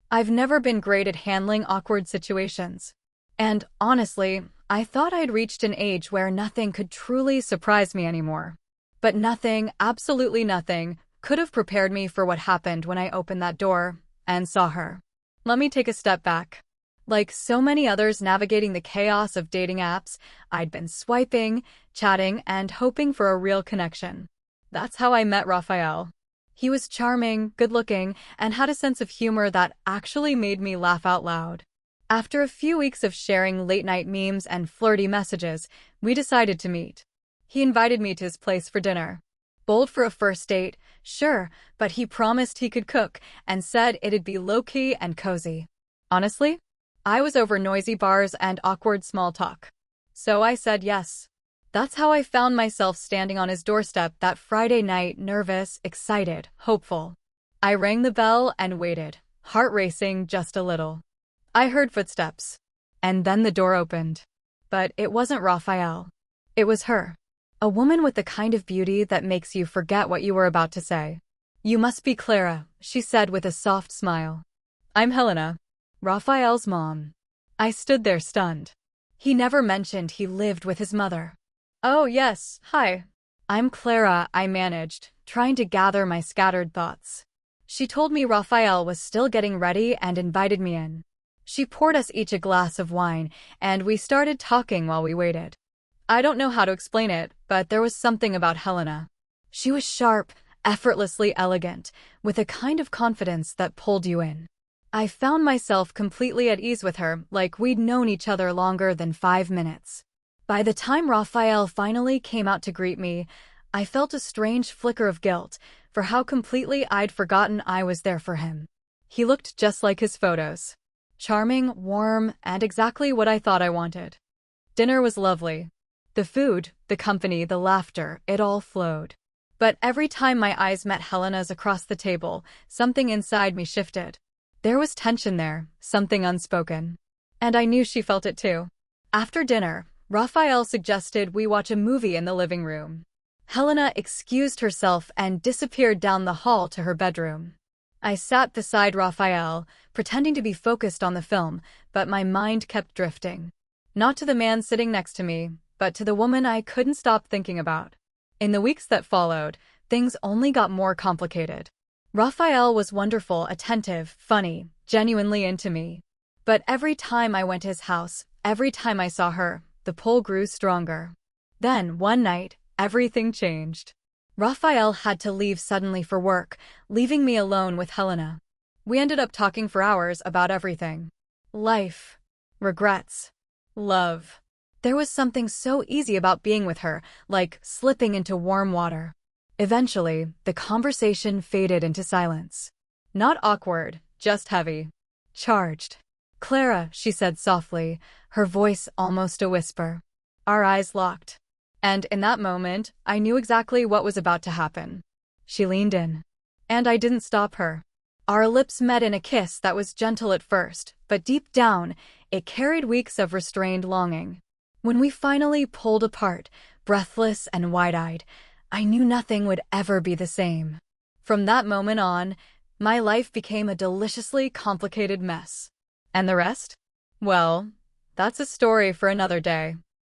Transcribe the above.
I've never been great at handling awkward situations. And honestly, I thought I'd reached an age where nothing could truly surprise me anymore. But nothing, absolutely nothing, could have prepared me for what happened when I opened that door and saw her. Let me take a step back. Like so many others navigating the chaos of dating apps, I'd been swiping, chatting, and hoping for a real connection. That's how I met Raphael. He was charming, good-looking, and had a sense of humor that actually made me laugh out loud. After a few weeks of sharing late-night memes and flirty messages, we decided to meet. He invited me to his place for dinner. Bold for a first date, sure, but he promised he could cook and said it'd be low-key and cozy. Honestly, I was over noisy bars and awkward small talk. So I said yes. That's how I found myself standing on his doorstep that Friday night, nervous, excited, hopeful. I rang the bell and waited, heart racing just a little. I heard footsteps. And then the door opened. But it wasn't Raphael. It was her. A woman with the kind of beauty that makes you forget what you were about to say. "You must be Clara," she said with a soft smile. "I'm Helena, Raphael's mom." I stood there stunned. He never mentioned he lived with his mother. "Oh yes, hi. I'm Clara," I managed, trying to gather my scattered thoughts. She told me Raphael was still getting ready and invited me in. She poured us each a glass of wine, and we started talking while we waited. I don't know how to explain it, but there was something about Helena. She was sharp, effortlessly elegant, with a kind of confidence that pulled you in. I found myself completely at ease with her, like we'd known each other longer than 5 minutes. By the time Raphael finally came out to greet me, I felt a strange flicker of guilt for how completely I'd forgotten I was there for him. He looked just like his photos. Charming, warm, and exactly what I thought I wanted. Dinner was lovely. The food, the company, the laughter, it all flowed. But every time my eyes met Helena's across the table, something inside me shifted. There was tension there, something unspoken. And I knew she felt it too. After dinner, Raphael suggested we watch a movie in the living room. Helena excused herself and disappeared down the hall to her bedroom. I sat beside Raphael, pretending to be focused on the film, but my mind kept drifting. Not to the man sitting next to me, but to the woman I couldn't stop thinking about. In the weeks that followed, things only got more complicated. Raphael was wonderful, attentive, funny, genuinely into me. But every time I went to his house, every time I saw her, the pull grew stronger. Then, one night, everything changed. Raphael had to leave suddenly for work, leaving me alone with Helena. We ended up talking for hours about everything. Life. Regrets. Love. There was something so easy about being with her, like slipping into warm water. Eventually, the conversation faded into silence. Not awkward, just heavy. Charged. "Clara," she said softly, her voice almost a whisper. Our eyes locked. And in that moment, I knew exactly what was about to happen. She leaned in. And I didn't stop her. Our lips met in a kiss that was gentle at first, but deep down, it carried weeks of restrained longing. When we finally pulled apart, breathless and wide-eyed, I knew nothing would ever be the same. From that moment on, my life became a deliciously complicated mess. And the rest? Well, that's a story for another day.